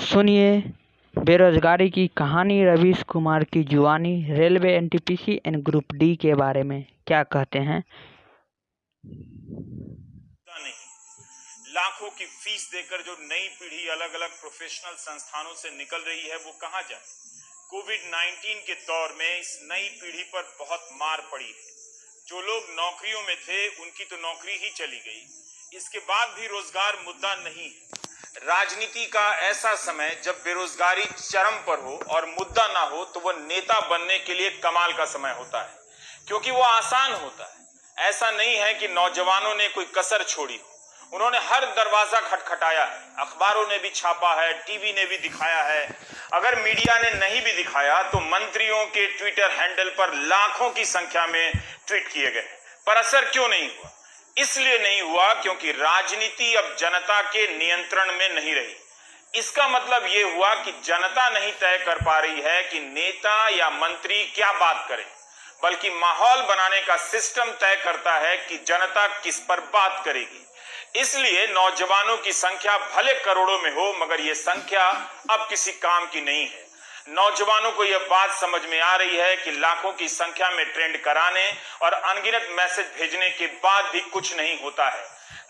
सुनिए बेरोजगारी की कहानी। रवीश कुमार की जुबानी। Railway NTPC and group D के बारे में क्या कहते हैं। नहीं, लाखों की फीस देकर जो नई पीढ़ी अलग अलग प्रोफेशनल संस्थानों से निकल रही है वो कहां जाए। कोविड-19 के दौर में इस नई पीढ़ी पर बहुत मार पड़ी है। जो लोग नौकरियों में थे उनकी तो नौकरी ही चली गई। इसके बाद भी रोजगार मुद्दा नहीं है। राजनीति का ऐसा समय जब बेरोजगारी चरम पर हो और मुद्दा ना हो तो वह नेता बनने के लिए कमाल का समय होता है, क्योंकि वो आसान होता है। ऐसा नहीं है कि नौजवानों ने कोई कसर छोड़ी हो, उन्होंने हर दरवाजा खटखटाया है। अखबारों ने भी छापा है, टीवी ने भी दिखाया है। अगर मीडिया ने नहीं भी दिखाया तो मंत्रियों के ट्विटर हैंडल पर लाखों की संख्या में ट्वीट किए गए, पर असर क्यों नहीं हुआ? इसलिए नहीं हुआ क्योंकि राजनीति अब जनता के नियंत्रण में नहीं रही। इसका मतलब यह हुआ कि जनता नहीं तय कर पा रही है कि नेता या मंत्री क्या बात करें, बल्कि माहौल बनाने का सिस्टम तय करता है कि जनता किस पर बात करेगी। इसलिए नौजवानों की संख्या भले करोड़ों में हो, मगर यह संख्या अब किसी काम की नहीं है। नौजवानों को यह बात समझ में आ रही है कि लाखों की संख्या में ट्रेंड कराने और अनगिनत मैसेज भेजने के बाद भी कुछ नहीं होता है।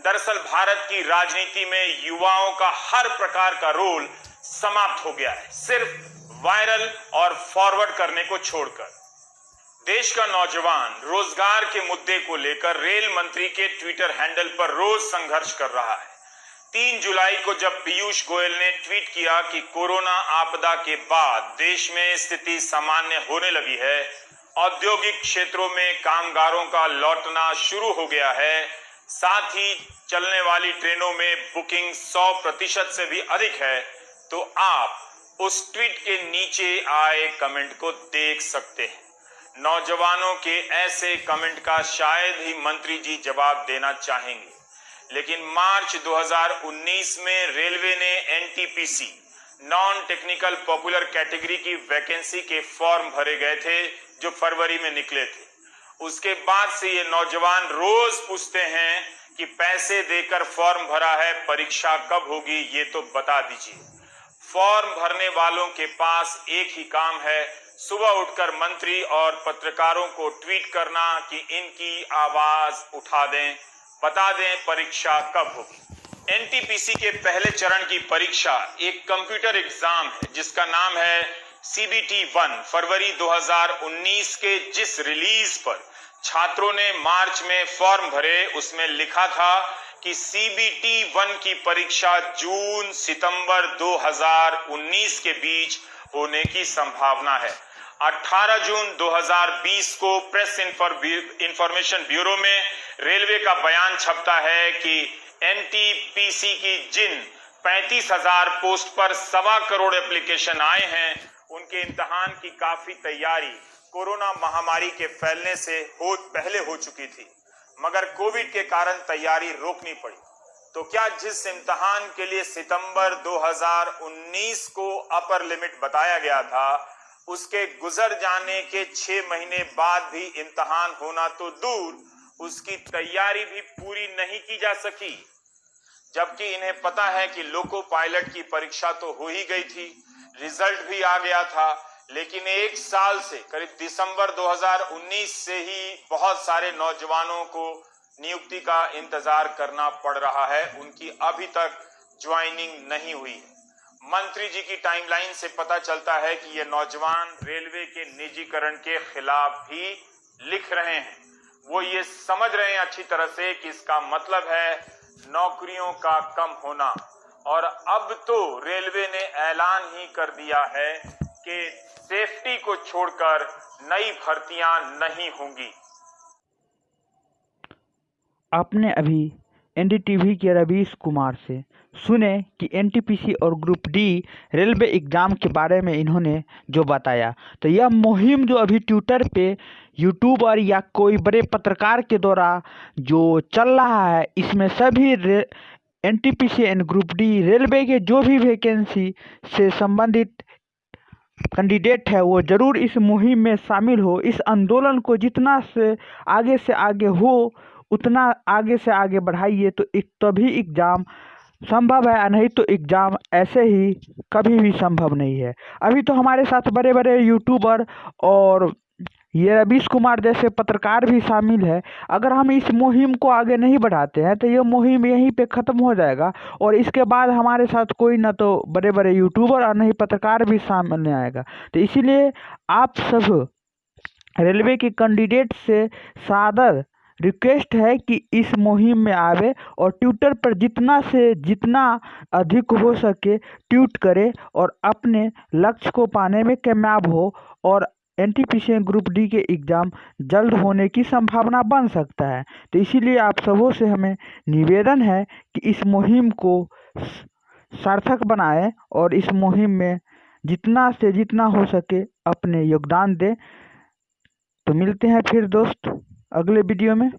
दरअसल भारत की राजनीति में युवाओं का हर प्रकार का रोल समाप्त हो गया है, सिर्फ वायरल और फॉरवर्ड करने को छोड़कर। देश का नौजवान रोजगार के मुद्दे को लेकर रेल मंत्री के ट्विटर हैंडल पर रोज संघर्ष कर रहा है। 3 जुलाई को जब पीयूष गोयल ने ट्वीट किया कि कोरोना आपदा के बाद देश में स्थिति सामान्य होने लगी है, औद्योगिक क्षेत्रों में कामगारों का लौटना शुरू हो गया है, साथ ही चलने वाली ट्रेनों में बुकिंग 100% से भी अधिक है, तो आप उस ट्वीट के नीचे आए कमेंट को देख सकते हैं। नौजवानों के ऐसे कमेंट का शायद ही मंत्री जी जवाब देना चाहेंगे, लेकिन मार्च 2019 में रेलवे ने NTPC non technical popular category की वैकेंसी के फॉर्म भरे गए थे जो फरवरी में निकले थे। उसके बाद से ये नौजवान रोज पूछते हैं कि पैसे देकर फॉर्म भरा है, परीक्षा कब होगी, ये तो बता दीजिए। फॉर्म भरने वालों के पास एक ही काम है, सुबह उठकर मंत्री और पत्रकारों को ट्वीट करना कि इनकी आवाज उठा दें, बता दें परीक्षा कब होगी। एनटीपीसी के पहले चरण की परीक्षा एक कंप्यूटर एग्जाम है जिसका नाम है सीबीटी 1। फरवरी 2019 के जिस रिलीज पर छात्रों ने मार्च में फॉर्म भरे, उसमें लिखा था कि सीबीटी 1 की परीक्षा जून सितंबर 2019 के बीच होने की संभावना है। 18 जून 2020 को प्रेस इंफॉर्मेशन ब्यूरो में रेलवे का बयान छपता है कि एनटीपीसी की जिन 35,000 पोस्ट पर 1.25 करोड़ एप्लीकेशन आए हैं, उनके इम्तिहान की काफी तैयारी कोरोना महामारी के फैलने से पहले हो चुकी थी, मगर कोविड के कारण तैयारी रोकनी पड़ी। तो क्या जिस इम्तिहान के लिए सितंबर 2019 को अपर लिमिट बताया गया था, उसके गुजर जाने के 6 महीने बाद भी इम्तिहान होना तो दूर, उसकी तैयारी भी पूरी नहीं की जा सकी, जबकि इन्हें पता है कि लोको पायलट की परीक्षा तो हो ही गई थी, रिजल्ट भी आ गया था, लेकिन 1 साल से करीब दिसंबर 2019 से ही बहुत सारे नौजवानों को नियुक्ति का इंतजार करना पड़ रहा है। उनकी अभी तक ज्वाइनिंग नहीं हुई है। मंत्री जी की टाइमलाइन से पता चलता है कि ये नौजवान रेलवे के निजीकरण के खिलाफ भी लिख रहे हैं। वो ये समझ रहे हैं अच्छी तरह से कि इसका मतलब है नौकरियों का कम होना, और अब तो रेलवे ने ऐलान ही कर दिया है कि सेफ्टी को छोड़कर नई भर्तियां नहीं होंगी। आपने अभी एनडीटीवी के रवीश कुमार से सुने कि एनटीपीसी और ग्रुप डी रेलवे एग्ज़ाम के बारे में इन्होंने जो बताया। तो यह मुहिम जो अभी ट्विटर पे यूट्यूबर या कोई बड़े पत्रकार के द्वारा जो चल रहा है, इसमें सभी NTPC and group D railway के जो भी वैकेंसी से संबंधित कैंडिडेट है वो ज़रूर इस मुहिम में शामिल हो। इस आंदोलन को जितना से आगे हो उतना आगे से आगे बढ़ाइए, तो तभी एग्ज़ाम संभव है, नहीं तो एग्ज़ाम ऐसे ही कभी भी संभव नहीं है। अभी तो हमारे साथ बड़े बड़े यूट्यूबर और ये रवीश कुमार जैसे पत्रकार भी शामिल है। अगर हम इस मुहिम को आगे नहीं बढ़ाते हैं तो ये मुहिम यहीं पे ख़त्म हो जाएगा और इसके बाद हमारे साथ कोई ना तो बड़े बड़े यूट्यूबर और नहीं पत्रकार भी सामने आएगा। तो इसीलिए आप सब रेलवे के कैंडिडेट से सादर रिक्वेस्ट है कि इस मुहिम में आवे और ट्विटर पर जितना से जितना अधिक हो सके ट्वीट करे और अपने लक्ष्य को पाने में कामयाब हो और एनटीपीसी ग्रुप डी के एग्ज़ाम जल्द होने की संभावना बन सकता है। तो इसीलिए आप सबों से हमें निवेदन है कि इस मुहिम को सार्थक बनाएं और इस मुहिम में जितना से जितना हो सके अपने योगदान दें। तो मिलते हैं फिर दोस्त अगले वीडियो में।